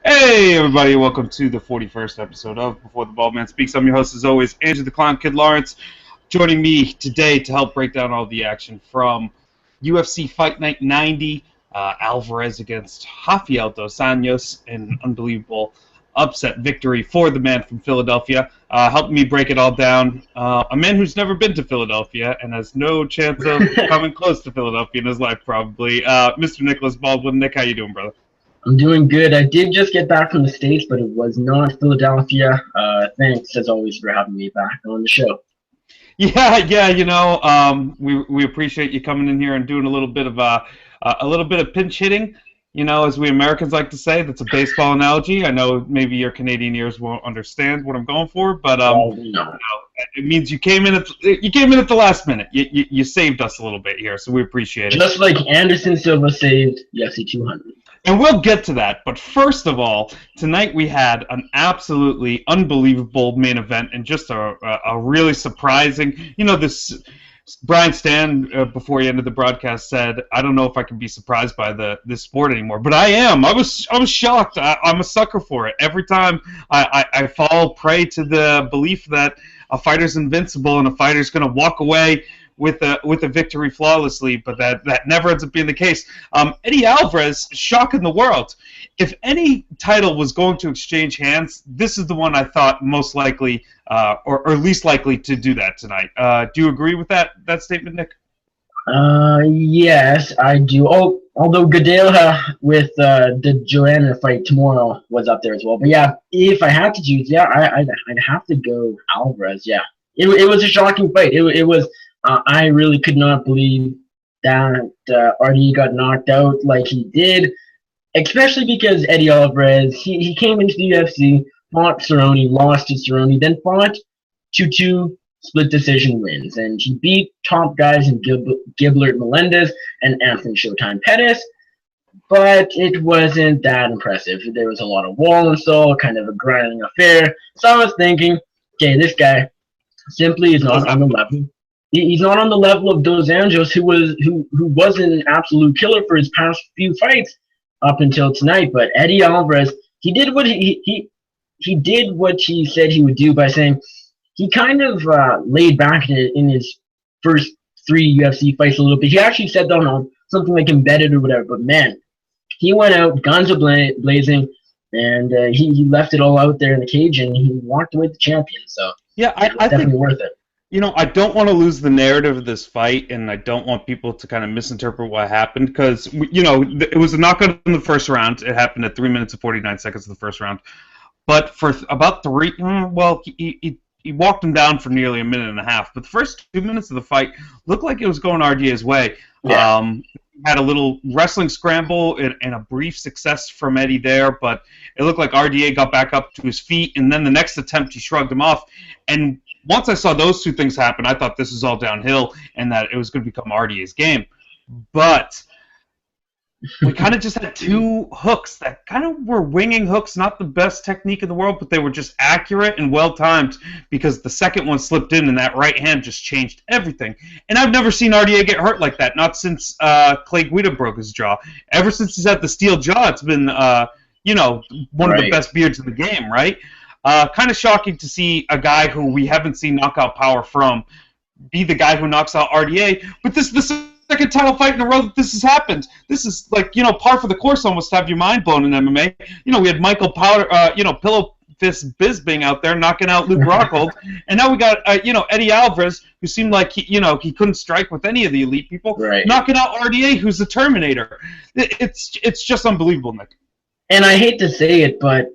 Hey everybody, welcome to the 41st episode of Before the Baldman Speaks. I'm your host as always, Andrew the Clown Kid Lawrence. Joining me today to help break down all the action from UFC Fight Night 90, Alvarez against Rafael Dos Anjos, an unbelievable upset victory for the man from Philadelphia. Helping me break it all down, a man who's never been to Philadelphia and has no chance of coming close to Philadelphia in his life probably, Mr. Nicholas Baldwin. Nick, how you doing, brother? I'm doing good. I did just get back from the States, but it was not Philadelphia. Thanks, as always, for having me back on the show. Yeah, we appreciate you coming in here and doing a little bit of pinch hitting. As we Americans like to say, that's a baseball analogy. I know maybe your Canadian ears won't understand what I'm going for, but No. it means you came in at the last minute. You saved us a little bit here, so we appreciate it. Just like Anderson Silva saved UFC 200. And we'll get to that, but first of all, tonight we had an absolutely unbelievable main event and just a really surprising, this Brian Stan, before he ended the broadcast, said, I don't know if I can be surprised by this sport anymore, but I am. I was shocked. I'm a sucker for it. Every time I fall prey to the belief that a fighter's invincible and a fighter's going to walk away with a victory flawlessly, but that never ends up being the case. Eddie Alvarez, shocking the world. If any title was going to exchange hands, this is the one I thought most likely or least likely to do that tonight. Do you agree with that statement, Nick? Yes, I do. Oh, although Goodale with the Joanna fight tomorrow was up there as well. But yeah, if I had to choose, I'd have to go Alvarez. Yeah, it was a shocking fight. It was. I really could not believe that RD got knocked out like he did, especially because Eddie Alvarez, he came into the UFC, fought Cerrone, lost to Cerrone, then fought two split decision wins, and he beat top guys in Gilbert Melendez and Anthony Showtime Pettis, but it wasn't that impressive. There was a lot of wall install, kind of a grinding affair, so I was thinking, okay, this guy simply is not on the level. He's not on the level of Dos Anjos, who was an absolute killer for his past few fights up until tonight. But Eddie Alvarez, he did what he did what he said he would do by saying he kind of laid back in his first three UFC fights a little bit. He actually said that on something like Embedded or whatever. But man, he went out guns blazing, and he left it all out there in the cage, and he walked away the champion. So yeah, I definitely think worth it. I don't want to lose the narrative of this fight, and I don't want people to kind of misinterpret what happened because, it was a knockout in the first round. It happened at 3 minutes and 49 seconds of the first round. But for about he walked him down for nearly a minute and a half. But the first 2 minutes of the fight looked like it was going RDA's way. Yeah. Had a little wrestling scramble and a brief success from Eddie there, but it looked like RDA got back up to his feet, and then the next attempt he shrugged him off. And once I saw those two things happen, I thought this was all downhill and that it was going to become RDA's game. But we kind of just had two hooks that kind of were winging hooks, not the best technique in the world, but they were just accurate and well-timed because the second one slipped in and that right hand just changed everything. And I've never seen RDA get hurt like that, not since Clay Guida broke his jaw. Ever since he's had the steel jaw, it's been, one of the best beards in the game, right? Kind of shocking to see a guy who we haven't seen knockout power from be the guy who knocks out RDA, but this is the second title fight in a row that this has happened. This is like, par for the course almost to have your mind blown in MMA. We had Michael Powder, Pillow Fist Bisping out there knocking out Luke Rockhold, and now we got, Eddie Alvarez, who seemed like he couldn't strike with any of the elite people, knocking out RDA, who's the Terminator. It's just unbelievable, Nick. And I hate to say it, but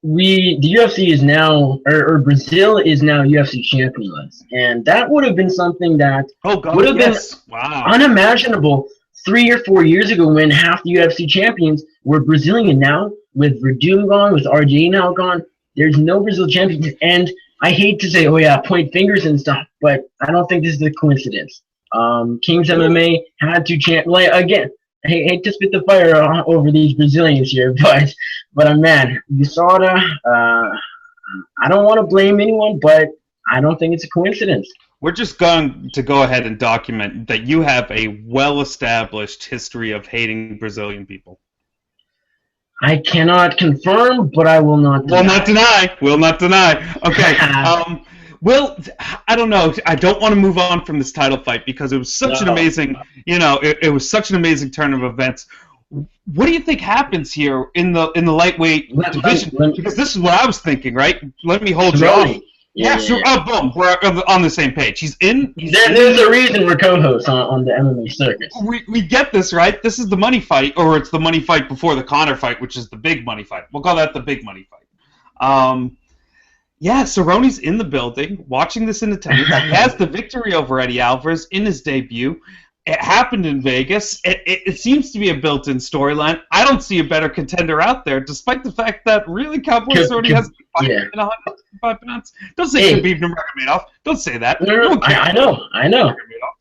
the UFC is now, or Brazil is now UFC championless, and that would have been something that would have been unimaginable 3 or 4 years ago when half the UFC champions were Brazilian. Now, with Verdun gone, with RJ now gone, there's no Brazil champions, and I hate to say, point fingers and stuff, but I don't think this is a coincidence. Kings MMA had to again. I hate to spit the fire over these Brazilians here, but man, USADA, I don't want to blame anyone, but I don't think it's a coincidence. We're just going to go ahead and document that you have a well-established history of hating Brazilian people. I cannot confirm, but I will not deny. Will not deny. Will not deny. Okay. Well, I don't know. I don't want to move on from this title fight because it was such an amazing, it was such an amazing turn of events. What do you think happens here in the lightweight division? Because this is what I was thinking, right? Let me hold you off. Yeah. Oh, boom. We're on the same page. He's in. There's a reason we're co-hosts on the MMA circus. We get this, right? This is the money fight, or it's the money fight before the Conor fight, which is the big money fight. We'll call that the big money fight. Yeah, Cerrone's in the building, watching this in attendance. He has the victory over Eddie Alvarez in his debut. It happened in Vegas. It seems to be a built-in storyline. I don't see a better contender out there, despite the fact that really Cowboy Cerrone has in 105 pounds. Don't say Khabib Nurmagomedov. Don't say that. No, I know.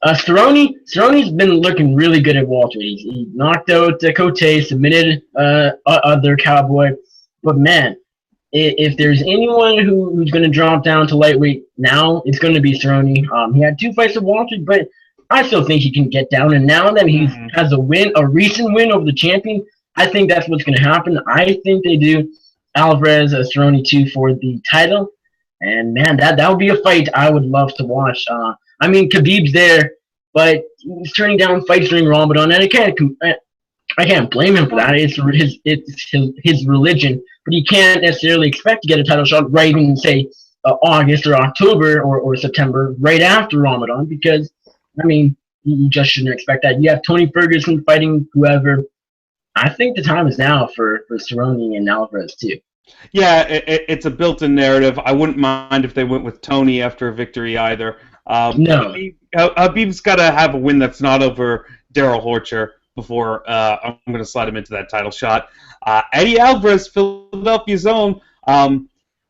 Cerrone's been looking really good at welterweight. He knocked out Cote, submitted other Cowboy. But man, if there's anyone who's going to drop down to lightweight now, it's going to be Cerrone. He had 2 fights at welterweight, but I still think he can get down. And now that he has a recent win over the champion, I think that's what's going to happen. I think they do Alvarez, Cerrone 2 for the title. And man, that would be a fight I would love to watch. I mean, Khabib's there, but he's turning down fights during Ramadan, and I can't blame him for that. It's his religion, but he can't necessarily expect to get a title shot right in, say, August or October or September, right after Ramadan, because, I mean, you just shouldn't expect that. You have Tony Ferguson fighting whoever. I think the time is now for Cerrone and Alvarez, too. Yeah, it's a built-in narrative. I wouldn't mind if they went with Tony after a victory either. No. Khabib's got to have a win that's not over Daryl Horcher before I'm going to slide him into that title shot. Eddie Alvarez, Philadelphia's own,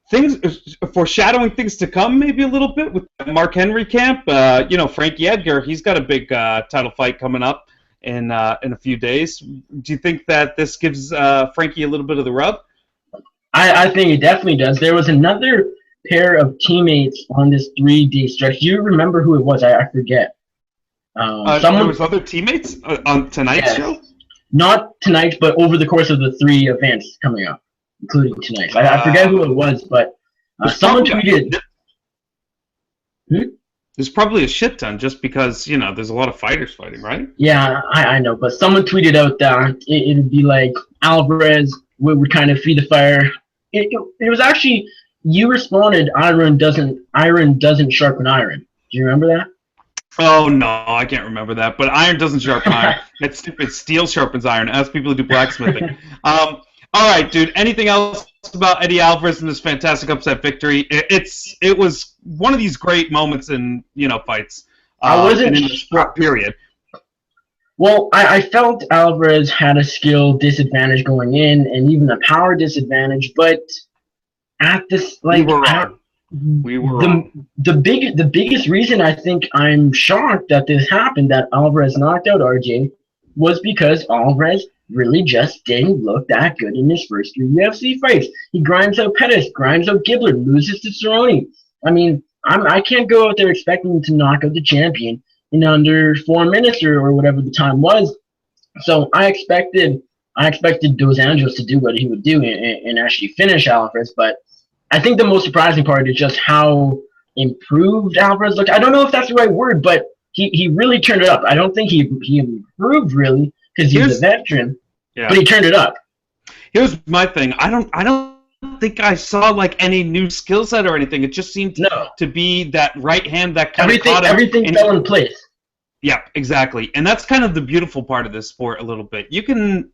things foreshadowing things to come maybe a little bit with Mark Henry camp. Frankie Edgar, he's got a big title fight coming up in a few days. Do you think that this gives Frankie a little bit of the rub? I think it definitely does. There was another pair of teammates on this 3-day stretch. Do you remember who it was? I forget. There was other teammates on tonight's show? Not tonight, but over the course of the 3 events coming up, including tonight. I forget who it was, but someone tweeted. There's probably a shit ton just because, there's a lot of fighters fighting, right? Yeah, I know, but someone tweeted out that it'd be like Alvarez would kind of feed the fire. It was actually, you responded, iron doesn't sharpen iron. Do you remember that? Oh, no, I can't remember that. But iron doesn't sharpen iron. That stupid steel sharpens iron. Ask people who do blacksmithing. All right, dude. Anything else about Eddie Alvarez and this fantastic upset victory? It was one of these great moments in, fights. I wasn't in the sport, period. Well, I felt Alvarez had a skill disadvantage going in and even a power disadvantage, but at this, like, we were wrong. The biggest reason I think I'm shocked that this happened, that Alvarez knocked out RJ, was because Alvarez really just didn't look that good in his first 3 UFC fights. He grinds out Pettis, grinds out Gibbler, loses to Cerrone. I mean, I can't go out there expecting him to knock out the champion in under 4 minutes or whatever the time was. So I expected Dos Anjos to do what he would do and actually finish Alvarez, but I think the most surprising part is just how improved Alvarez looked. I don't know if that's the right word, but he really turned it up. I don't think he improved really because he's a veteran, but he turned it up. Here's my thing. I don't think I saw like any new skill set or anything. It just seemed to be that right hand that kind of caught him. Everything fell in place. Yeah, exactly. And that's kind of the beautiful part of this sport a little bit. You can,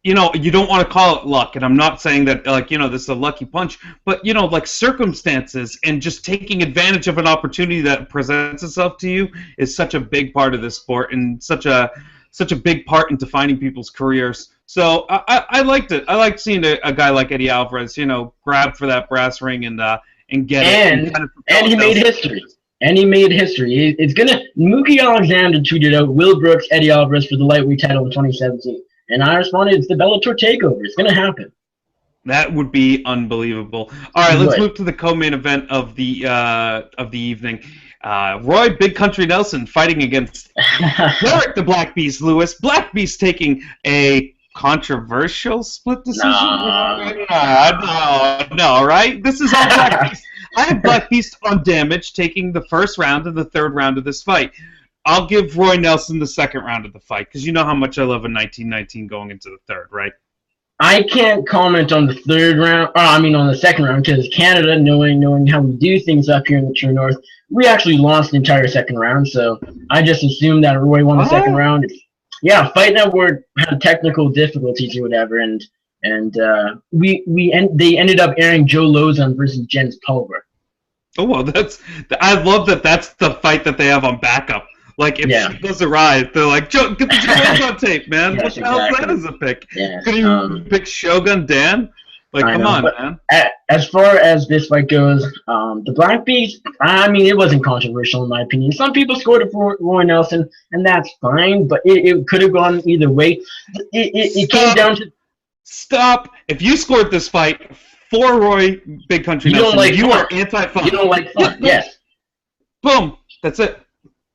you don't want to call it luck, and I'm not saying that, this is a lucky punch, but, like circumstances and just taking advantage of an opportunity that presents itself to you is such a big part of this sport and such a big part in defining people's careers. So I liked it. I liked seeing a guy like Eddie Alvarez, grab for that brass ring and get it. And he made history. And he made history. It's gonna. Mookie Alexander tweeted out Will Brooks, Eddie Alvarez for the lightweight title in 2017, and I responded, "It's the Bellator takeover. It's gonna happen." That would be unbelievable. All right, let's move to the co-main event of the evening. Roy Big Country Nelson fighting against Derek the Black Beast Lewis. Black Beast taking a controversial split decision? Nah. No, right? This is all Black Beast. I have Black Beast on damage, taking the first round and the third round of this fight. I'll give Roy Nelson the second round of the fight, because you know how much I love a 1919 going into the third, right? I can't comment on the third round. On the second round, because Canada, knowing how we do things up here in the True North, we actually lost the entire second round. So I just assumed that Roy won the second round. Yeah, Fight Network had technical difficulties or whatever, and they ended up airing Joe Lozon versus Jens Pulver. Oh well, I love that. That's the fight that they have on backup. Like, if she goes awry, they're like, Joe, get the Joe on tape, man. Yes, what the hell is that as a pick? Yeah. Could you pick Shogun Dan? Like, come on, man. As far as this fight goes, the Black Beast, it wasn't controversial in my opinion. Some people scored it for Roy Nelson, and that's fine, but it could have gone either way. It came down to... Stop. If you scored this fight for Roy Big Country Nelson, you are anti-fun. You don't like fun, yes. Boom. That's it.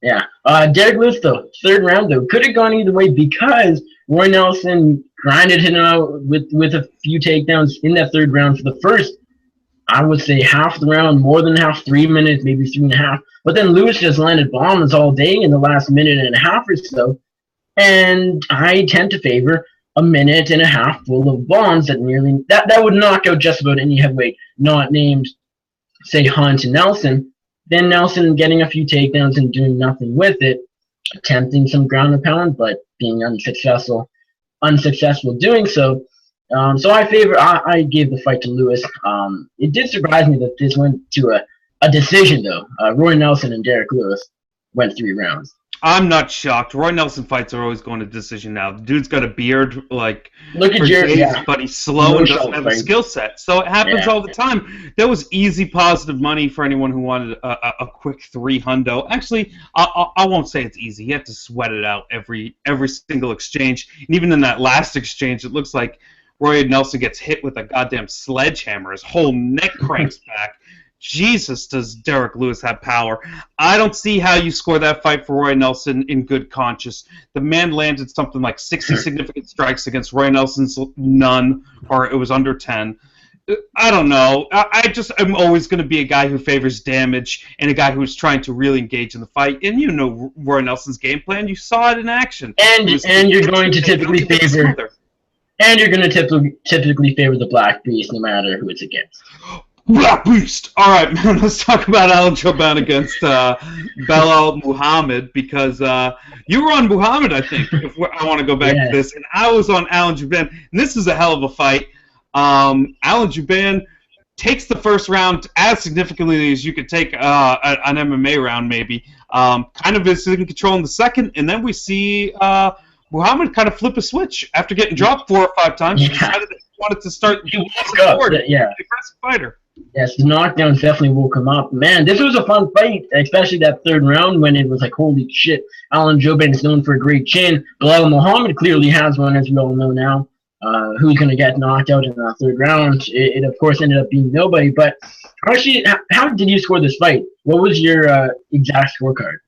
Yeah. Derek Lewis, though, third round, though, could have gone either way because Roy Nelson grinded him out with a few takedowns in that third round for the first, I would say, half the round, more than half, 3 minutes, maybe 3.5. But then Lewis just landed bombs all day in the last minute and a half or so. And I tend to favor a minute and a half full of bombs that would knock out just about any heavyweight not named, say, Hunt and Nelson. Then Nelson getting a few takedowns and doing nothing with it, attempting some ground and pound, but being unsuccessful doing so. So I gave the fight to Lewis. It did surprise me that this went to a decision, though. Roy Nelson and Derek Lewis went 3 rounds. I'm not shocked. Roy Nelson fights are always going to decision now. The dude's got a beard, like, look at Jerry, but he's slow and doesn't have a skill set. So it happens all the time. There was easy positive money for anyone who wanted a quick 3 hundo. Actually, I won't say it's easy. You have to sweat it out every single exchange. And even in that last exchange, it looks like Roy Nelson gets hit with a goddamn sledgehammer. His whole neck cranks back. Jesus, does Derek Lewis have power. I don't see how you score that fight for Roy Nelson in good conscience. The man landed something like 60 significant strikes against Roy Nelson's none, or it was under 10. I don't know. I'm always going to be a guy who favors damage and a guy who's trying to really engage in the fight. And you know Roy Nelson's game plan. You saw it in action. And you're going to typically favor... And you're going to typically favor the Black Beast no matter who it's against. Black Beast! Alright, man, let's talk about Alan Jouban against Belal Muhammad, because you were on Muhammad, I think, if I want to go back to this, and I was on Alan Jouban, and this is a hell of a fight. Alan Jouban takes the first round as significantly as you could take an MMA round, maybe. Kind of is in control in the second, and then we see Muhammad kind of flip a switch after getting dropped 4 or 5 times. He decided that he wanted to start forward. Aggressive fighter. Yes, the knockdowns definitely woke him up. Man, this was a fun fight, especially that third round when it was like, holy shit, Alan Jouban is known for a great chin. Belal Muhammad clearly has one, as we all know now. Who's going to get knocked out in the third round? It, of course, ended up being nobody. But actually, how did you score this fight? What was your exact scorecard?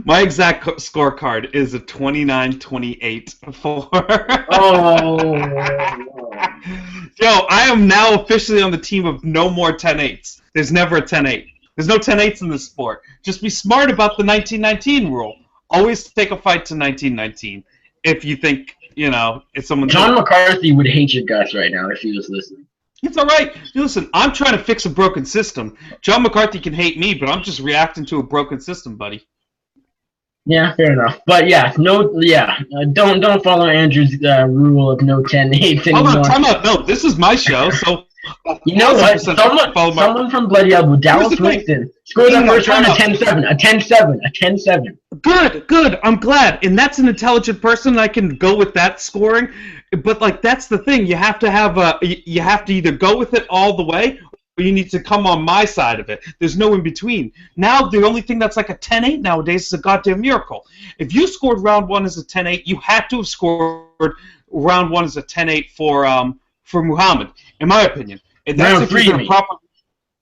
My exact scorecard is a 29-28 for... Yo, I am now officially on the team of no more 10-8s. There's never a 10-8. There's no 10-8s in this sport. Just be smart about the 1919 rule. Always take a fight to 1919 if you think, it's someone... John McCarthy would hate your guts right now if he was listening. It's all right. Listen, I'm trying to fix a broken system. John McCarthy can hate me, but I'm just reacting to a broken system, buddy. Yeah, fair enough. But don't follow Andrew's rule of no 10-8 anymore. Hold on, time out. No, this is my show, so... You know what? Someone from Bloody Elbow, Dallas Winston, scored that first round a 10-7. A 10-7. Good. I'm glad. And that's an intelligent person. I can go with that scoring. But, that's the thing. You have to you have to either go with it all the way, or you need to come on my side of it. There's no in between. Now, the only thing that's like a 10-8 nowadays is a goddamn miracle. If you scored round 1 as a 10-8, you had to have scored round 1 as a 10-8 for Muhammad, in my opinion. And that's round 3,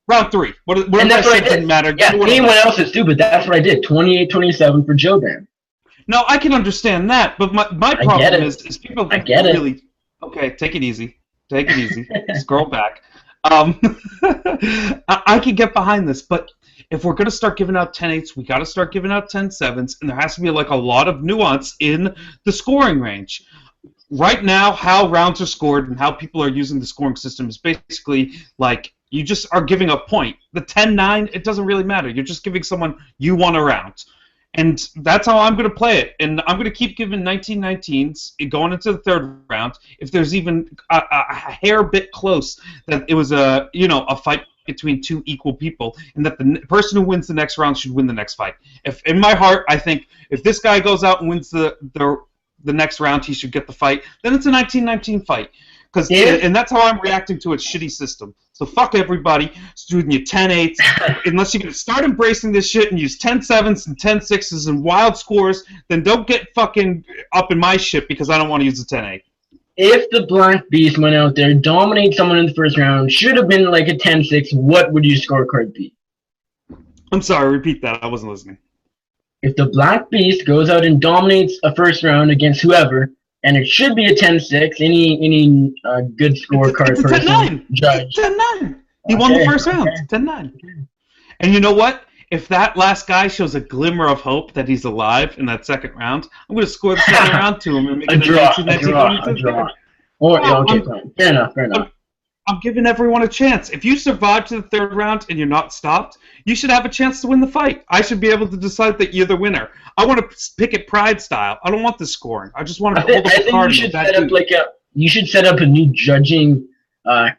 round 3. And that's what I did. Didn't matter. Yeah, anyone else is stupid. That's what I did. 28-27 for Jouban. No, I can understand that, but my I get problem it. is people I think get it. really. Okay, take it easy. Take it easy. Scroll back. Um, I can get behind this, but if we're gonna start giving out 10-8s, we got to start giving out 10-7s, and there has to be like a lot of nuance in the scoring range. Right now, how rounds are scored and how people are using the scoring system is basically like you just are giving a point. The 10-9, it doesn't really matter. You're just giving someone you want a round. And that's how I'm going to play it. And I'm going to keep giving 19-19s going into the third round. If there's even a hair bit close that it was a fight between two equal people, and that the person who wins the next round should win the next fight. If in my heart, I think if this guy goes out and wins the next round, he should get the fight. Then it's a 19-19 fight. And that's how I'm reacting to its shitty system. So fuck everybody. It's doing you 10-8s. Unless you're going to start embracing this shit and use 10-7s and 10-6s and wild scores, then don't get fucking up in my shit because I don't want to use the 10-8. If the Black Beast went out there, dominated someone in the first round, should have been like a 10-6, what would your scorecard be? I'm sorry, repeat that. I wasn't listening. If the Black Beast goes out and dominates a first round against whoever, and it should be a 10-6, any good scorecard it's a person 10-9. judge. 10-9. He won the first round. 10-9. And you know what? If that last guy shows a glimmer of hope that he's alive in that second round, I'm going to score the second round to him and make it a draw. Okay, fine. Fair enough. I'm giving everyone a chance. If you survive to the third round and you're not stopped, you should have a chance to win the fight. I should be able to decide that you're the winner. I want to pick it pride style. I don't want the scoring. I just want to hold up a card. You should set up a new judging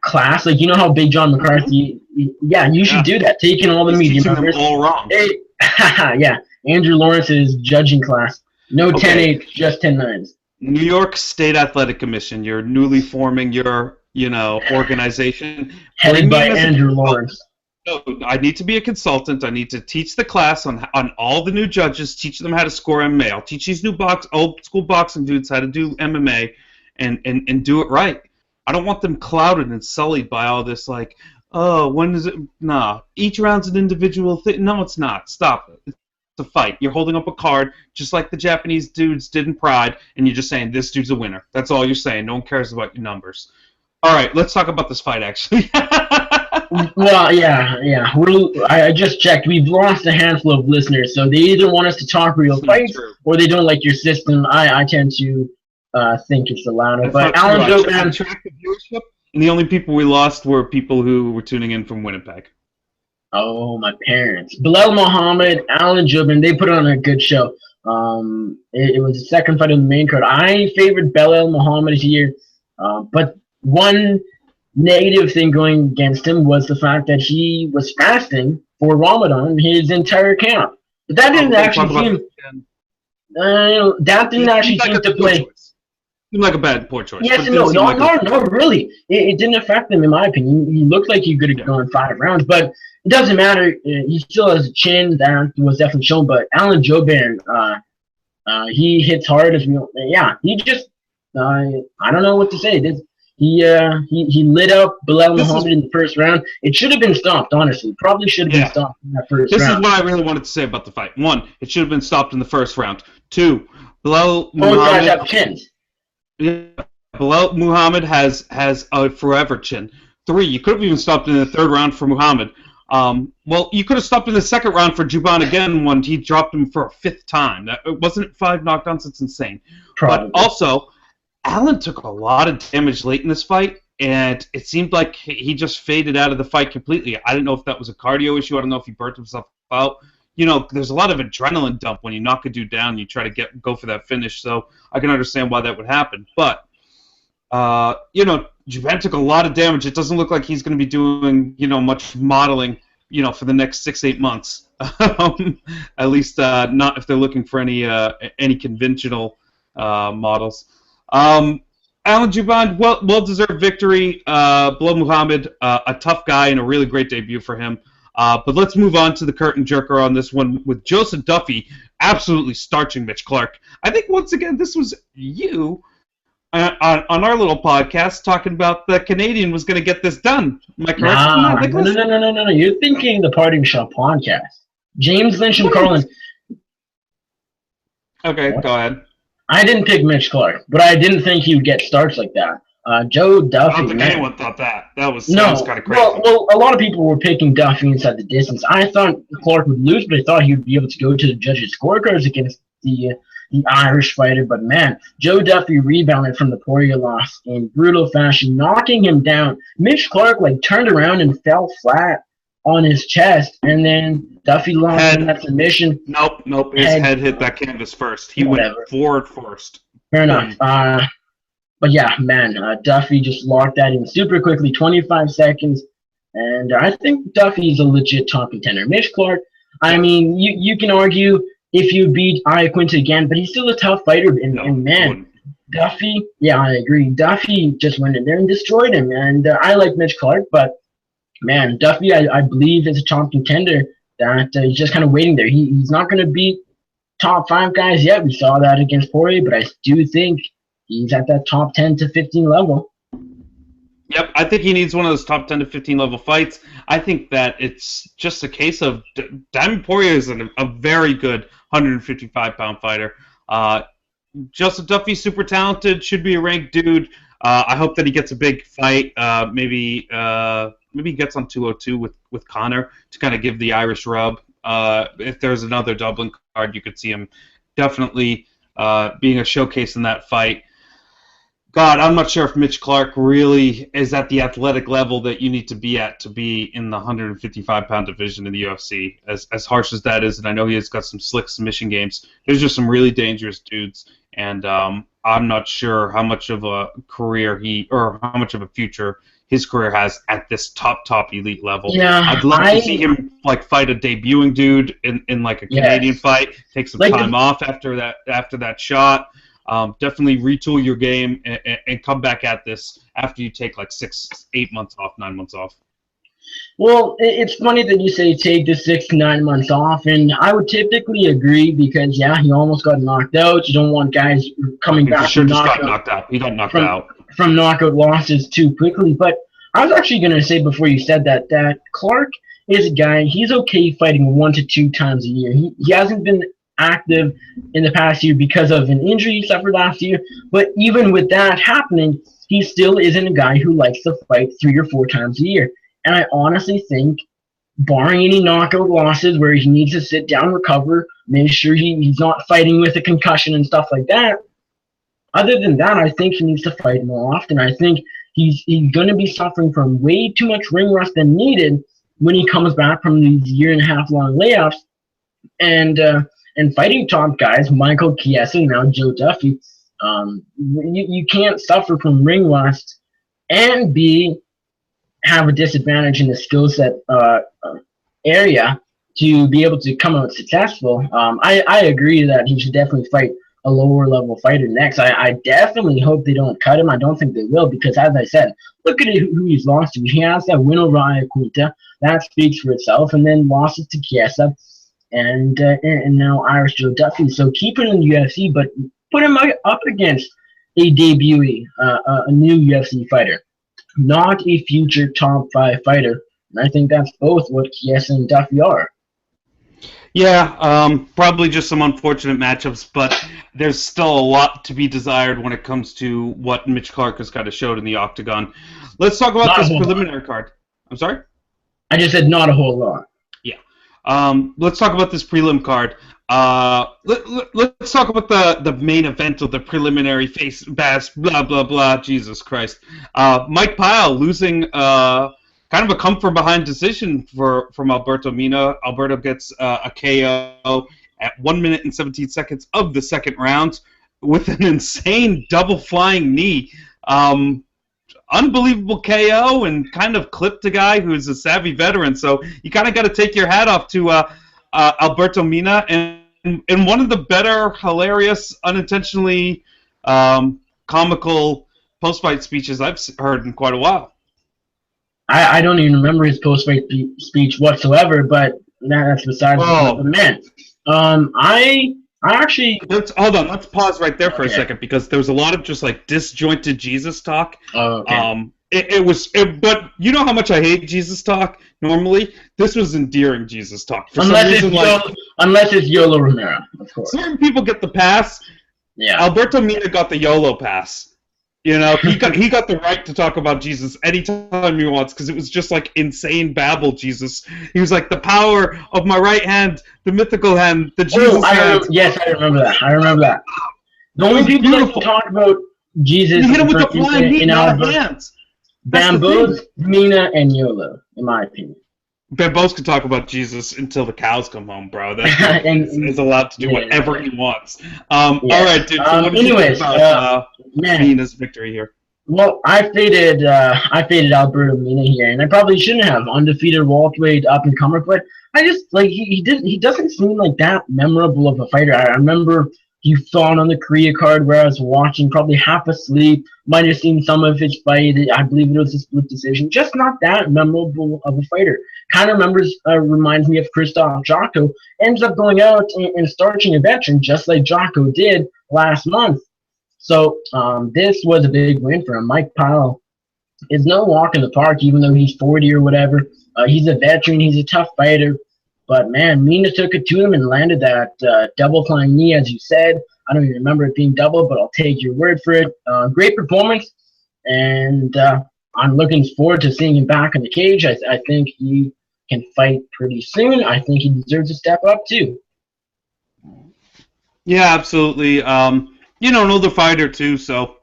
class. Like, you know how Big John McCarthy. You should do that. Taking all the media members. All wrong. Hey, yeah. Andrew Lawrence's judging class. No 10-8s, just 10-9s. New York State Athletic Commission. You're newly forming your organization. Headed by Andrew Lawrence. No, I need to be a consultant. I need to teach the class on all the new judges, teach them how to score MMA. I'll teach these new old school boxing dudes how to do MMA and do it right. I don't want them clouded and sullied by all this like, oh, when is it? Nah, each round's an individual thing. No, it's not. Stop it. It's a fight. You're holding up a card just like the Japanese dudes did in Pride, and you're just saying this dude's a winner. That's all you're saying. No one cares about your numbers. All right, let's talk about this fight, actually. Well, yeah. I just checked. We've lost a handful of listeners, so they either want us to talk real fights or they don't like your system. I tend to think it's the latter. But Alan Joban tracked the viewership, and the only people we lost were people who were tuning in from Winnipeg. Oh, my parents. Bilal Muhammad, Alan Joban, they put on a good show. It was the second fight on the main card. I favored Bilal Muhammad here, but one negative thing going against him was the fact that he was fasting for Ramadan his entire camp. But that didn't actually seem. That didn't actually seem to play. Seemed like a poor choice. Yes, no, really. It didn't affect him, in my opinion. He looked like he could have gone 5 rounds, but it doesn't matter. He still has a chin. That was definitely shown. But Alan Joban, he hits hard. He just. I don't know what to say. He lit up Bilal Muhammad in the first round. It should have been stopped, honestly. Probably should have been stopped in that first round. This is what I really wanted to say about the fight. 1, it should have been stopped in the first round. 2, Bilal Muhammad. Both guys have chins. Yeah, Bilal Muhammad has a forever chin. 3, you could have even stopped in the third round for Muhammad. Well, you could have stopped in the second round for Juban again when he dropped him for a 5th time. It wasn't 5 knockdowns. It's insane. Probably. But also, Allen took a lot of damage late in this fight, and it seemed like he just faded out of the fight completely. I didn't know if that was a cardio issue. I don't know if he burnt himself out. There's a lot of adrenaline dump when you knock a dude down and you try to go for that finish, so I can understand why that would happen. But, Juban took a lot of damage. It doesn't look like he's going to be doing, much modeling, for the next 6-8 months. At least not if they're looking for any conventional models. Alan Juban, well-deserved victory. Bilal Muhammad, a tough guy and a really great debut for him. But let's move on to the curtain jerker on this one with Joseph Duffy absolutely starching Mitch Clark. I think, once again, this was you on our little podcast talking about the Canadian was going to get this done. Am I correct? No. You're thinking the Parting Shot podcast. James Lynch and Carlin. Okay, go ahead. I didn't pick Mitch Clark, but I didn't think he would get starts like that. Joe I don't Duffy, think man. anyone thought that. That was No, kind of well, crazy. well, a lot of people were picking Duffy inside the distance. I thought Clark would lose, but I thought he would be able to go to the judges' scorecards against the Irish fighter. But man, Joe Duffy rebounded from the Poirier loss in brutal fashion, knocking him down. Mitch Clark like turned around and fell flat on his chest, and then Duffy lost in Head. that submission. Nope. His head hit that canvas first. He went Whatever. forward first. Fair enough. Boom. But yeah, man, Duffy just locked that in super quickly, 25 seconds. And I think Duffy's a legit top contender. Mitch Clark, I Yep. mean, you can argue if you beat Iaquinta again, but he's still a tough fighter. No, And he man, wouldn't. Duffy, yeah, I agree. Duffy just went in there and destroyed him. And I like Mitch Clark, but man, Duffy, I believe is a top contender that he's just kind of waiting there. He's not going to beat top 5 guys yet. We saw that against Poirier, but I do think he's at that top 10 to 15 level. Yep, I think he needs one of those top 10 to 15 level fights. I think that it's just a case of Diamond Poirier is a very good 155-pound fighter. Joseph Duffy's super talented, should be a ranked dude. I hope that he gets a big fight. Maybe he gets on 202 with Connor to kind of give the Irish rub. If there's another Dublin card, you could see him definitely being a showcase in that fight. God, I'm not sure if Mitch Clark really is at the athletic level that you need to be at to be in the 155-pound division in the UFC. As harsh as that is, and I know he has got some slick submission games, there's just some really dangerous dudes, and I'm not sure how much of a career how much of a future his career has at this top elite level. Yeah, I'd love to see him like fight a debuting dude in like a Canadian fight, take some time off after that shot. Definitely retool your game and come back at this after you take like 6-8 months off, 9 months off. Well, it's funny that you say take the 6 to 9 months off, and I would typically agree because, yeah, he almost got knocked out. You don't want guys coming back He got knocked out. He got knocked out from knockout losses too quickly. But I was actually going to say before you said that Clark is a guy, he's okay fighting 1 to 2 times a year. He hasn't been active in the past year because of an injury he suffered last year, but even with that happening, he still isn't a guy who likes to fight 3 or 4 times a year. And I honestly think, barring any knockout losses where he needs to sit down, recover, make sure he's not fighting with a concussion and stuff like that, other than that, I think he needs to fight more often. I think he's going to be suffering from way too much ring rust than needed when he comes back from these 1.5 year long layoffs. And fighting top guys, Michael Chiesa, now Joe Duffy, you can't suffer from ring rust and have a disadvantage in the skill set area to be able to come out successful. I agree that he should definitely fight a lower level fighter next. I definitely hope they don't cut him. I don't think they will because, as I said, look at who he's lost to. He has that win over Iaquinta. That speaks for itself. And then losses to Chiesa. And now Irish Joe Duffy. So keep it in the UFC, but put him up against a debutee, a new UFC fighter, not a future top 5 fighter. And I think that's both what Chiesa and Duffy are. Yeah, probably just some unfortunate matchups, but there's still a lot to be desired when it comes to what Mitch Clark has kind of showed in the octagon. Let's talk about this preliminary card. I'm sorry? I just said not a whole lot. Let's talk about this prelim card. Let's talk about the main event of the preliminary face bash, blah, blah, blah, Jesus Christ. Mike Powell losing kind of a come-from-behind decision from Alberto Mina. Alberto gets a KO at 1 minute and 17 seconds of the second round with an insane double flying knee. Unbelievable KO and kind of clipped a guy who's a savvy veteran. So you kind of got to take your hat off to Alberto Mina and one of the better, hilarious, unintentionally comical post-fight speeches I've heard in quite a while. I don't even remember his post-fight speech whatsoever, but that's besides the man. I actually... Hold on, let's pause right there for a second because there was a lot of just like disjointed Jesus talk. Oh, okay. But you know how much I hate Jesus talk normally? This was endearing Jesus talk. For some Unless reason, unless it's Yolo Romero, of course. certain people get the pass. Yeah. Alberto Mina got the YOLO pass. You know, he got the right to talk about Jesus anytime he wants, because it was just like insane babble. Jesus, he was like, the power of my right hand, the mythical hand, the Jesus hand. Yes, I remember that. I remember that. The only people that can talk about Jesus He hit him with the flying knee, not Alberto, hands. Bambos, Mina, and Yolo, in my opinion. Bambos can talk about Jesus until the cows come home, bro. That is allowed to do whatever he wants. All right, dude. So what did you think about Mina's victory here? Well, I faded Alberto Mina here, and I probably shouldn't have. Undefeated welterweight up and comer, but I just like he doesn't seem like that memorable of a fighter. I remember he fought on the Korea card where I was watching, probably half asleep. Might have seen some of his fight. I believe it was a split decision. Just not that memorable of a fighter. Kind of reminds me of Christoph Jocko. Ends up going out and starching a veteran just like Jocko did last month. So this was a big win for him. Mike Powell is no walk in the park, even though he's 40 or whatever. He's a veteran. He's a tough fighter. But, man, Mina took it to him and landed that double flying knee, as you said. I don't even remember it being double, but I'll take your word for it. Great performance, and I'm looking forward to seeing him back in the cage. I think he can fight pretty soon. I think he deserves a step up, too. Yeah, absolutely. An older fighter, too, so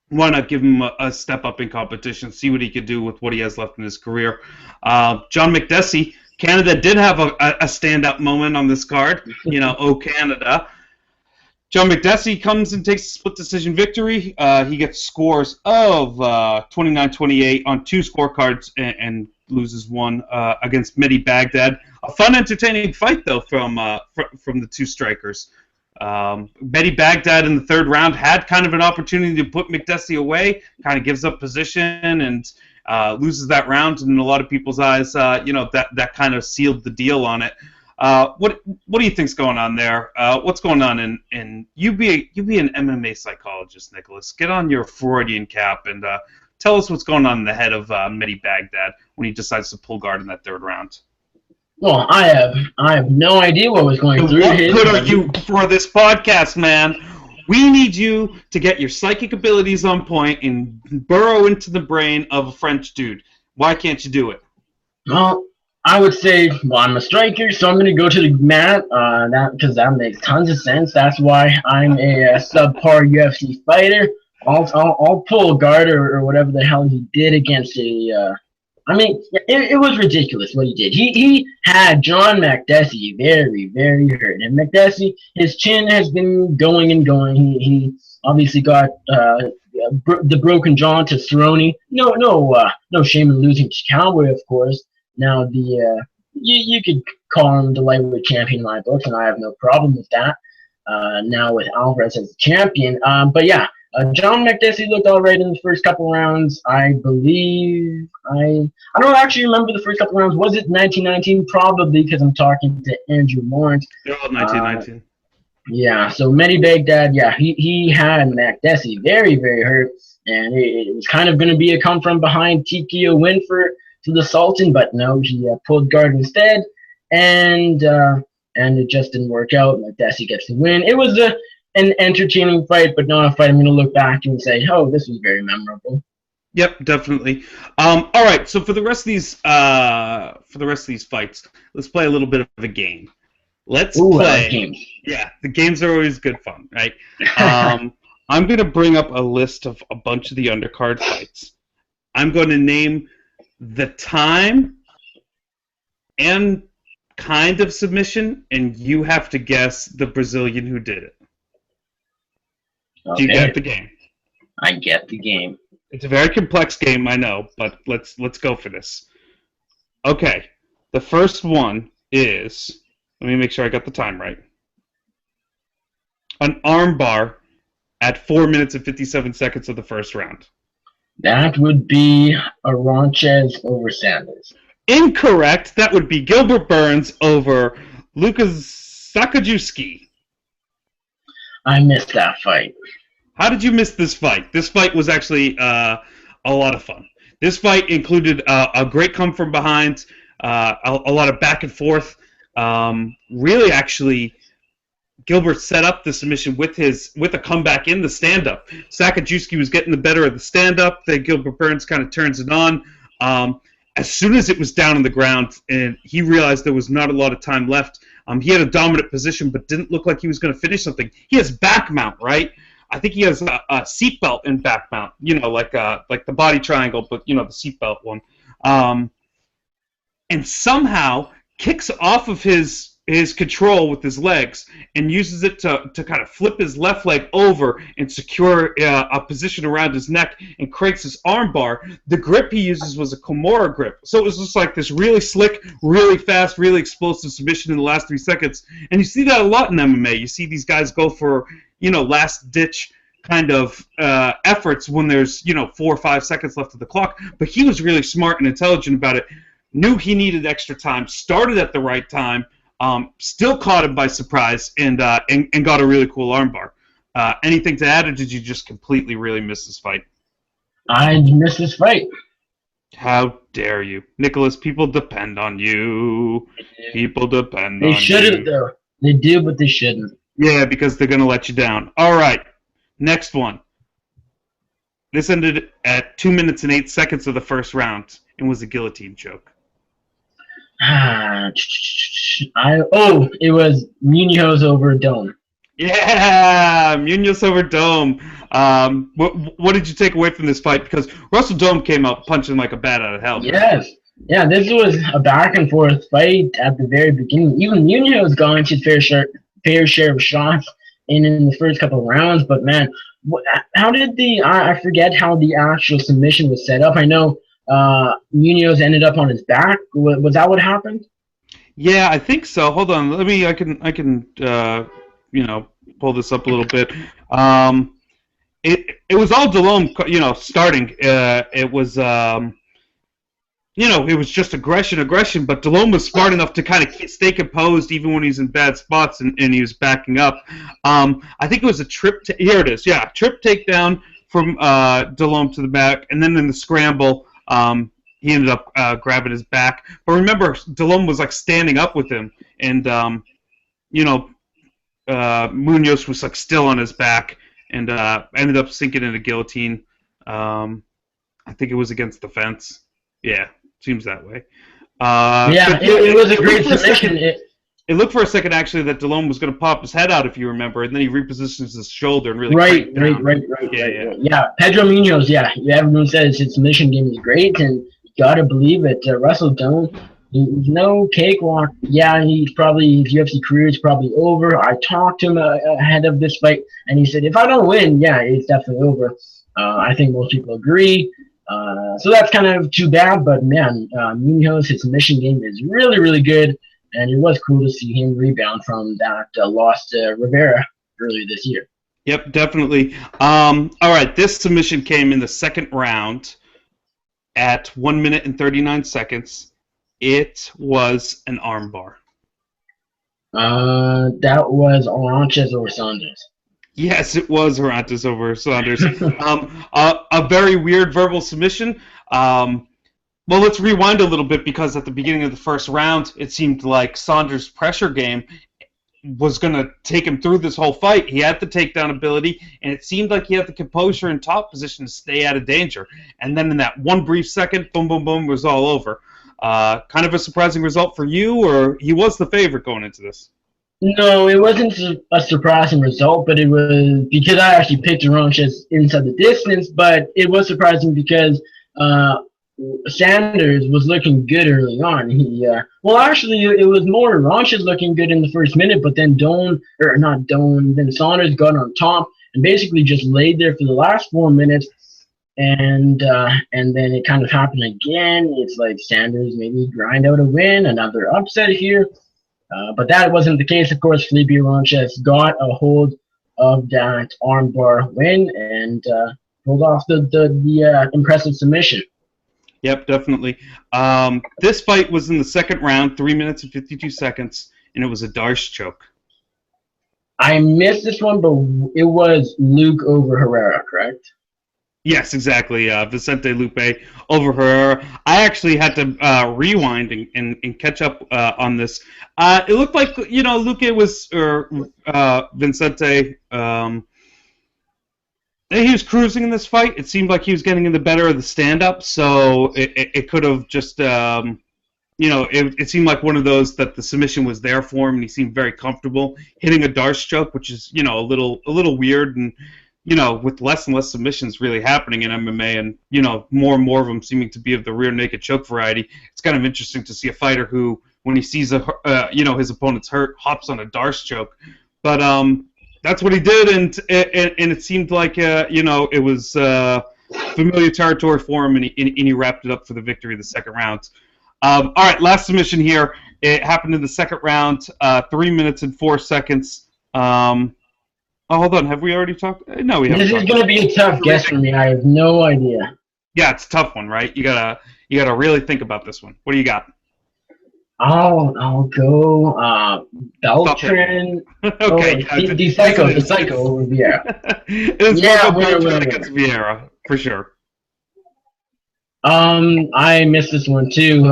why not give him a step up in competition, see what he could do with what he has left in his career. John McDessie, Canada did have a standout moment on this card. Oh, Canada. John McDessie comes and takes a split decision victory. He gets scores of 29-28 on 2 scorecards and loses one against Mehdi Baghdad. A fun, entertaining fight, though, from the 2 strikers. Mehdi Baghdad in the 3rd round had kind of an opportunity to put McDessie away, kind of gives up position and loses that round, and in a lot of people's eyes, that kind of sealed the deal on it. What do you think's going on there? What's going on in you be an MMA psychologist, Nicholas? Get on your Freudian cap and tell us what's going on in the head of Mehdi Baghdad when he decides to pull guard in that 3rd round. Well, I have no idea what was going through his. What good are you for this podcast, man? We need you to get your psychic abilities on point and burrow into the brain of a French dude. Why can't you do it? Well, I would say, I'm a striker, so I'm going to go to the mat, because that makes tons of sense. That's why I'm a subpar UFC fighter. I'll pull guard or whatever the hell he did against a... it was ridiculous what he did. He had John McDessie very, very hurt. And McDessie, his chin has been going and going. He obviously got the broken jaw to Cerrone. No shame in losing to Cowboy, of course. Now you could call him the lightweight champion in my books, and I have no problem with that. Now with Alvarez as the champion, but yeah. John McDessie looked all right in the first couple rounds. I believe I don't actually remember the first couple rounds. Was it 1919? Probably, because I'm talking to Andrew Lawrence. They're all 1919. Yeah, so Mehdi Baghdad, yeah, he had McDessie very, very hurt, and it was kind of going to be a come from behind TKO win for the Sultan, but no, he pulled guard instead, and it just didn't work out. McDessie gets the win. It was an entertaining fight, but not a fight I'm going to look back to and say, oh, this was very memorable. Yep, definitely. All right, so for the rest of these fights, let's play a little bit of a game. Let's play. Games. Yeah, the games are always good fun, right? I'm going to bring up a list of a bunch of the undercard fights. I'm going to name the time and kind of submission, and you have to guess the Brazilian who did it. Okay. Do you get the game? I get the game. It's a very complex game, I know, but let's go for this. Okay, the first one is, let me make sure I got the time right. An armbar at 4 minutes and 57 seconds of the first round. That would be Aranchez over Sanders. Incorrect. That would be Gilbert Burns over Lucas Sakajewski. I missed that fight. How did you miss this fight? This fight was actually a lot of fun. This fight included a great come from behind, a lot of back and forth. Really, actually, Gilbert set up the submission with a comeback in the stand-up. Sakajewski was getting the better of the stand-up. Then Gilbert Burns kind of turns it on. As soon as it was down on the ground, and he realized there was not a lot of time left, he had a dominant position, but didn't look like he was going to finish something. He has back mount, right? I think he has a seatbelt in back mount, like the body triangle, but the seatbelt one. And somehow kicks off of his control with his legs and uses it to kind of flip his left leg over and secure a position around his neck and cranks his arm bar. The grip he uses was a Kimura grip. So it was just like this really slick, really fast, really explosive submission in the last 3 seconds. And you see that a lot in MMA. You see these guys go for, last-ditch kind of efforts when there's, 4 or 5 seconds left of the clock. But he was really smart and intelligent about it. Knew he needed extra time, started at the right time, still caught him by surprise, and got a really cool armbar. Anything to add, or did you just completely really miss this fight? I missed this fight. How dare you. Nicholas, people depend on you. People depend on you. They shouldn't, though. They do, but they shouldn't. Yeah, because they're going to let you down. All right, next one. This ended at 2 minutes and 8 seconds of the first round and was a guillotine choke. It was Munoz over Dome. Yeah, Munoz over Dome. What did you take away from this fight? Because Russell Dome came out punching like a bat out of hell. Yes. Yeah, this was a back and forth fight at the very beginning. Even Munoz got into his fair share of shots in the first couple of rounds. But man, how did I forget how the actual submission was set up. I know Munoz ended up on his back. Was that what happened? Yeah, I think so. Hold on. I can pull this up a little bit. It was all Delhomme, starting. It was it was just aggression, but Delhomme was smart enough to kind of stay composed even when he's in bad spots and he was backing up. I think it was a trip. Here it is. Yeah, trip takedown from Delhomme to the back, and then in the scramble, he ended up grabbing his back. But remember, Delhomme was like standing up with him, and Munoz was like still on his back, and ended up sinking in a guillotine. I think it was against the fence. Yeah, seems that way. It was a great submission. It looked for a second actually that Delhomme was going to pop his head out, if you remember, and then he repositions his shoulder and really right. Yeah, Pedro Munoz. Yeah, everyone says his submission game is great, and you gotta believe it. Russell Dome, he's no cakewalk. Yeah, his UFC career is probably over. I talked to him ahead of this fight, and he said, if I don't win, yeah, it's definitely over. I think most people agree. So that's kind of too bad, but man, Munoz, his submission game is really, really good, and it was cool to see him rebound from that loss to Rivera earlier this year. Yep, definitely. All right, this submission came in the second round at 1 minute and 39 seconds. It was an armbar. That was Orantes over Saunders. Yes, it was Orantes over Saunders. A very weird verbal submission. Well, let's rewind a little bit, because at the beginning of the first round, it seemed like Saunders' pressure game was going to take him through this whole fight. He had the takedown ability, and it seemed like he had the composure and top position to stay out of danger. And then in that one brief second, boom, boom, boom, it was all over. Kind of a surprising result for you, or he was the favorite going into this? No, it wasn't a surprising result, but it was because I actually picked Orantes inside the distance, but it was surprising because Sanders was looking good early on. Actually, it was more Orantes looking good in the first minute, but then then Saunders got on top and basically just laid there for the last 4 minutes, and then it kind of happened again. It's like Sanders maybe grind out a win, another upset here. But that wasn't the case. Of course, Felipe Orantes got a hold of that armbar win and pulled off the impressive submission. Yep, definitely. This fight was in the second round, 3 minutes and 52 seconds, and it was a Darce choke. I missed this one, but it was Luke over Herrera, correct? Yes, exactly. Vicente Lupe over her. I actually had to rewind and catch up on this. It looked like Lupe was or Vicente. He was cruising in this fight. It seemed like he was getting in the better of the stand-up, so it could have just it seemed like one of those that the submission was there for him, and he seemed very comfortable hitting a Darce choke, which is a little weird, and with less and less submissions really happening in MMA, and more and more of them seeming to be of the rear naked choke variety. It's kind of interesting to see a fighter who, when he sees his opponent's hurt, hops on a Darce choke, but that's what he did, and it seemed like it was familiar territory for him, and he wrapped it up for the victory of the second round. All right, last submission here. It happened in the second round, 3 minutes and 4 seconds. Oh, hold on. Have we already talked? No, we haven't. This is going to be a tough guess for me. I have no idea. Yeah, it's a tough one, right? You gotta really think about this one. What do you got? I'll go Beltran. Okay, the Psycho Vieira. It's Beltran against Vieira for sure. I missed this one too.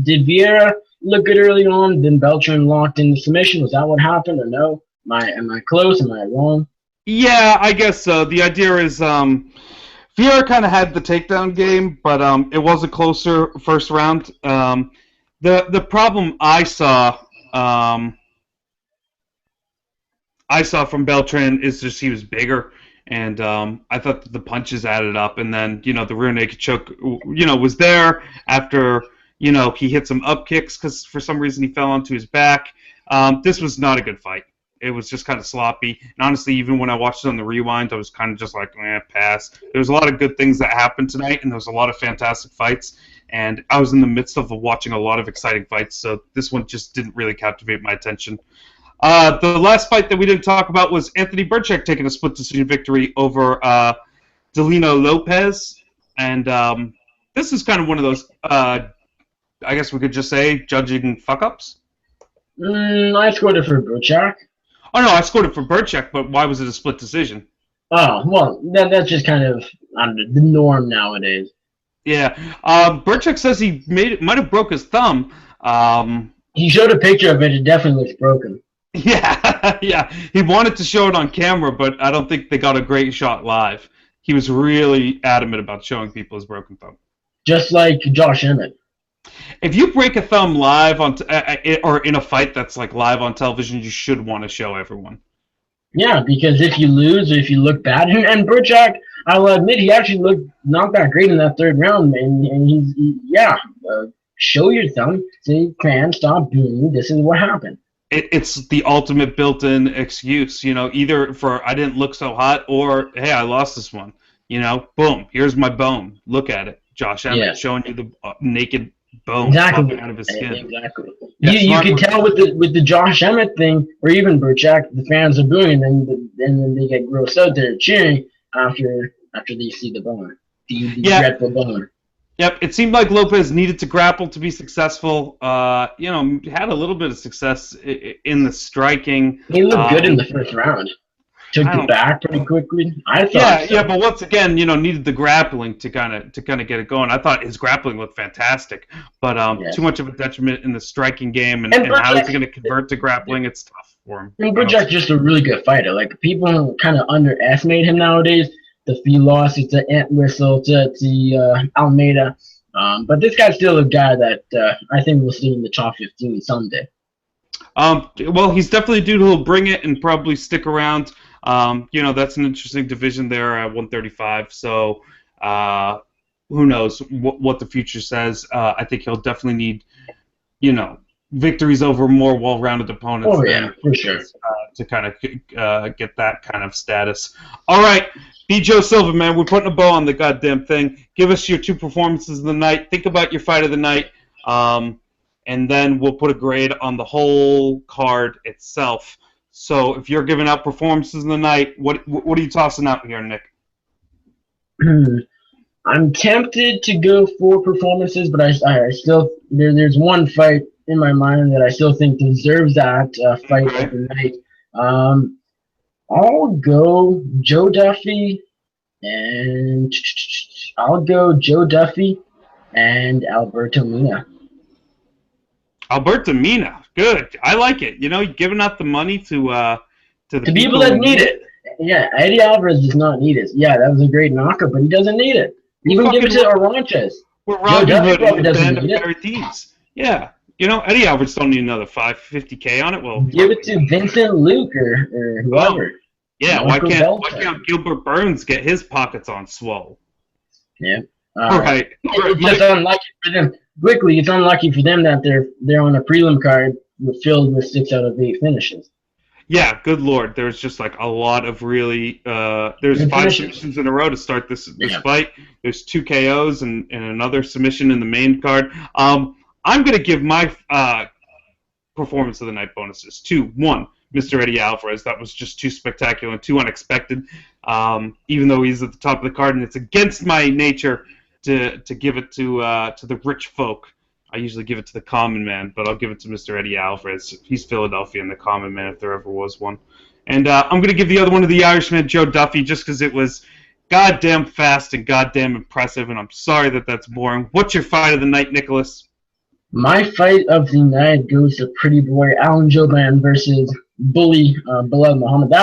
Did Vieira look good early on? Then Beltran locked in the submission. Was that what happened, or no? Am I close? Am I wrong? Yeah, I guess so. The idea is Vieira kind of had the takedown game, but it was a closer first round. The problem I saw from Beltran is just he was bigger, and I thought that the punches added up, and then the rear naked choke was there after he hit some up kicks because for some reason he fell onto his back. This was not a good fight. It was just kind of sloppy, and honestly, even when I watched it on the rewind, I was kind of just like, pass. There was a lot of good things that happened tonight, and there was a lot of fantastic fights, and I was in the midst of watching a lot of exciting fights, so this one just didn't really captivate my attention. The last fight that we didn't talk about was Anthony Burchak taking a split decision victory over Delino Lopez, and this is kind of one of those, I guess we could just say, judging fuck-ups. I scored it for Burchak. Oh, no, I scored it for Burchak, but why was it a split decision? Oh, well, that's just kind of the norm nowadays. Yeah. Burchak says he might have broke his thumb. He showed a picture of it. It definitely looks broken. Yeah, yeah. He wanted to show it on camera, but I don't think they got a great shot live. He was really adamant about showing people his broken thumb. Just like Josh Emmett. If you break a thumb live on or in a fight that's like live on television, you should want to show everyone. Yeah, because if you lose or if you look bad, and Burchak, I'll admit he actually looked not that great in that third round, and show your thumb, say, man, stop doing me. This is what happened. It's the ultimate built-in excuse, either for I didn't look so hot or hey, I lost this one. Boom, here's my bone. Look at it, Josh Emmett showing you the naked bone popping out of his skin. Exactly. Yeah, you can tell with the Josh Emmett thing, or even Burchak, the fans are booing, and then they get grossed out there cheering after they see the bone, the dreadful bone. Yep, it seemed like Lopez needed to grapple to be successful. Had a little bit of success in the striking. He looked good in the first round. Took it back pretty quickly. I thought. Yeah, but once again, needed the grappling to kind of get it going. I thought his grappling looked fantastic, but too much of a detriment in the striking game, and how is he going to convert to grappling? It's tough for him. And Burchak's just a really good fighter. Like people kind of underestimate him nowadays. The few losses to Entwistle, to Almeida, but this guy's still a guy that I think we'll see in the top 15 someday. Well, he's definitely a dude who'll bring it and probably stick around. That's an interesting division there at 135. So who knows what the future says? I think he'll definitely need, victories over more well-rounded opponents. Oh yeah, for sure. To kind of get that kind of status. All right, B. Joe Silva, man, we're putting a bow on the goddamn thing. Give us your 2 performances of the night. Think about your fight of the night. And then we'll put a grade on the whole card itself. So if you're giving out performances in the night, what are you tossing out here, Nick? I'm tempted to go 4 performances, but I still there's one fight in my mind that I still think deserves that fight of the night. I'll go Joe Duffy And I'll go Joe Duffy and Alberto Mina. Alberto Mina, good. I like it. You know, giving out the money to the people that need it. Yeah, Eddie Alvarez does not need it. Yeah, that was a great knockout, but he doesn't need it. Even give it to Aranches. We're Robin Hood and the band of Barry Thieves. Yeah. You know, Eddie Alvarez don't need another $50K on it. Well, give it to Vincent Luke or whoever. Yeah, why can't Gilbert Burns get his pockets on swole? Yeah. All right. It's just unlucky for them. Quickly, it's unlucky for them that they're on a prelim card filled with 6 out of 8 finishes. Yeah, good lord. There's just like a lot of really there's good 5 submissions in a row to start this fight. There's 2 KOs and another submission in the main card. I'm gonna give my performance of the night bonuses. 2, 1, Mr. Eddie Alvarez. That was just too spectacular and too unexpected. Even though he's at the top of the card, and it's against my nature to give it to the rich folk. I usually give it to the common man, but I'll give it to Mr. Eddie Alvarez. He's Philadelphia and the common man if there ever was one. And I'm going to give the other one to the Irishman, Joe Duffy, just because it was goddamn fast and goddamn impressive, and I'm sorry that that's boring. What's your fight of the night, Nicholas? My fight of the night goes to pretty boy Alan Jouban versus bully Bilal Muhammad.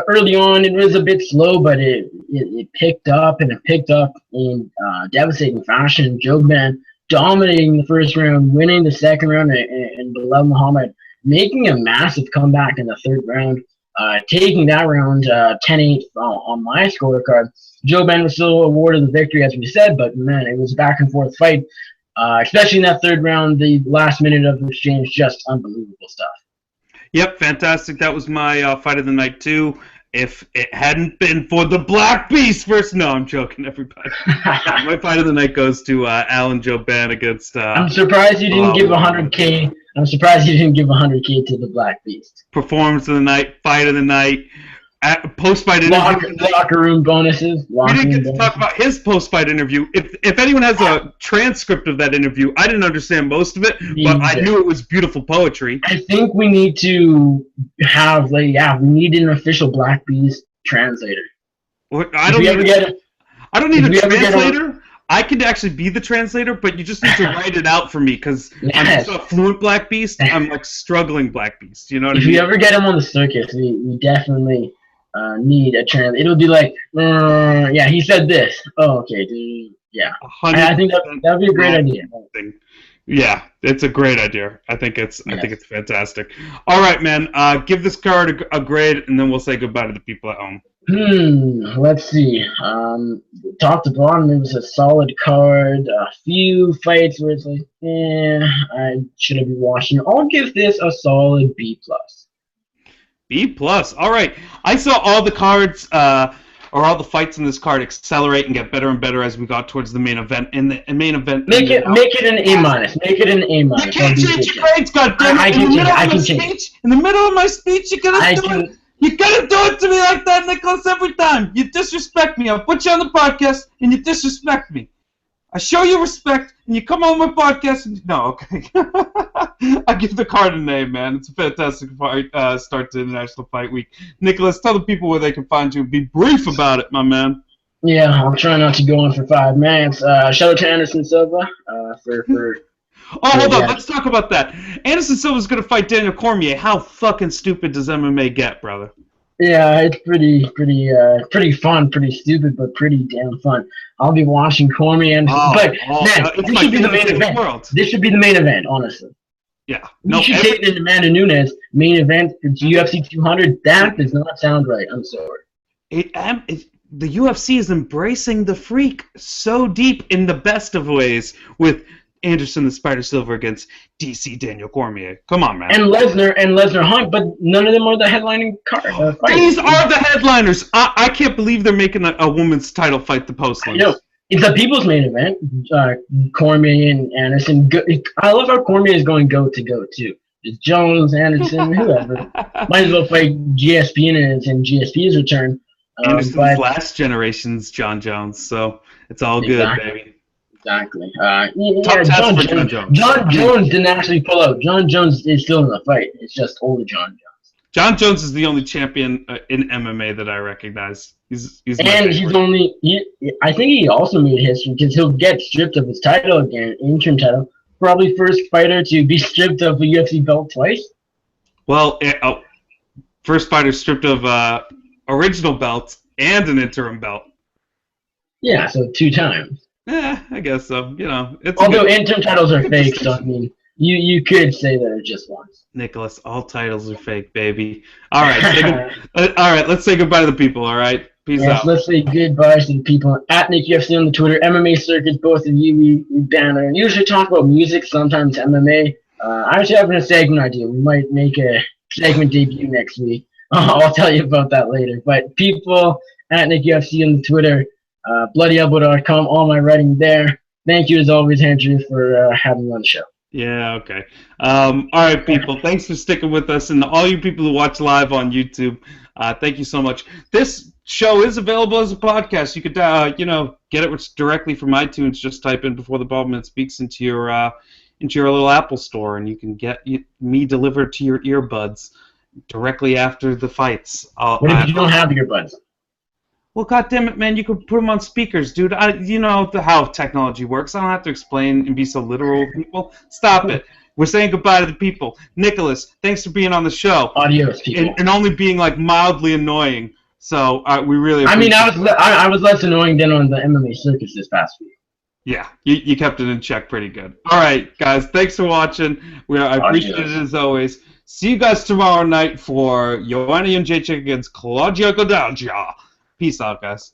Early on it was a bit slow, but it picked up, and it picked up in devastating fashion. Jouban dominating the first round, winning the second round, and Bilal Muhammad making a massive comeback in the third round, taking that round 10-8 on my scorecard. Jouban was still awarded the victory, as we said, but man, it was a back-and-forth fight, especially in that third round. The last minute of the exchange, just unbelievable stuff. Yep, fantastic. That was my fight of the night, too. If it hadn't been for the Black Beast versus... No, I'm joking, everybody. My fight of the night goes to Alan Jouban against... I'm surprised you didn't give 100K. I'm surprised you didn't give 100K to the Black Beast. Performance of the night, fight of the night, post-fight interview. Locker room bonuses. We didn't get to talk about his post-fight interview. If anyone has a transcript of that interview, I didn't understand most of it, but I knew it was beautiful poetry. I think we need to have, we need an official Black Beast translator. I don't need a translator. I could actually be the translator, but you just need to write it out for me because I'm just a fluent Black Beast. I'm like struggling Black Beast. You know what I mean? If you ever get him on the circuit, we definitely need a translator. It'll be like, yeah, he said this. Oh, okay, dude. Yeah. I think that'd be a great idea. Yeah, it's a great idea. I think it's fantastic. All right, man. Give this card a grade, and then we'll say goodbye to the people at home. Let's see. Top to bottom, it was a solid card. A few fights where it's like, I should have been watching. I'll give this a solid B+. B+. All right. I saw all the cards, or all the fights in this card accelerate and get better and better as we got towards the main event. In the main event, make it an A-. Make it an A-. You can't change your grades, goddammit! I can change. In the middle of my speech, you gotta do it. You gotta do it to me like that, Nicholas, every time. You disrespect me. I'll put you on the podcast, and you disrespect me. I show you respect, and you come on my podcast, and... No, okay. I give the card a name, man. It's a fantastic fight, start to International Fight Week. Nicholas, tell the people where they can find you. Be brief about it, my man. Yeah, I'll try not to go on for 5 minutes. Shout out to Anderson Silva for Oh, hold on. Let's talk about that. Anderson Silva's going to fight Daniel Cormier. How fucking stupid does MMA get, brother? Yeah, it's pretty fun, pretty stupid, but pretty damn fun. I'll be watching Cormier, this should be the main event. This should be the main event, honestly. Yeah. You should take it in Amanda Nunes main event for UFC 200. That does not sound right. I'm sorry. The UFC is embracing the freak so deep in the best of ways with Anderson the Spider Silva against DC Daniel Cormier. Come on, man. And Lesnar Hunt, but none of them are the headlining card. These are the headliners. I can't believe they're making a women's title fight the post-lines. No, it's a people's main event. Cormier and Anderson. I love how Cormier is going go to go too. It's Jones, Anderson, whoever. Might as well fight GSP in GSP's return. Anderson's last generation's John Jones, so it's all good, baby. Exactly. John Jones didn't actually pull out. John Jones is still in the fight. It's just older John Jones. John Jones is the only champion in MMA that I recognize. And he's only I think he also made history because he'll get stripped of his title again, interim title. Probably first fighter to be stripped of a UFC belt twice. Well, first fighter stripped of original belt and an interim belt. Yeah, so 2 times. Yeah, I guess so. You know, although interim titles are fake, so I mean, you could say that it's just once. Nicholas, all titles are fake, baby. All right, all right. Let's say goodbye to the people. All right, peace out. Let's say goodbye to the people at Nick UFC on the Twitter, MMA Circuit. Both of you, we banner and usually talk about music, sometimes MMA. I actually have a segment idea. We might make a segment debut next week. I'll tell you about that later. But people at Nick UFC on the Twitter, bloodyelbow.com, all my writing there. Thank you as always, Andrew, for having me on the show. Yeah, okay. All right, people. Thanks for sticking with us, and all you people who watch live on YouTube, thank you so much. This show is available as a podcast. You could, get it directly from iTunes. Just type in Before the Baldwin Speaks into your little Apple store, and you can get me delivered to your earbuds directly after the fights. What if you don't have earbuds? Well, goddammit, man, you could put them on speakers, dude. You know how technology works. I don't have to explain and be so literal with people. Stop it. We're saying goodbye to the people. Nicholas, thanks for being on the show. Adios, people. And only being, mildly annoying. So, we really appreciate I was less annoying than on the MMA Circus this past week. Yeah, you kept it in check pretty good. All right, guys, thanks for watching. I appreciate it as always. See you guys tomorrow night for Joanna Jędrzejczyk against Claudia Gadelja. Peace out, guys.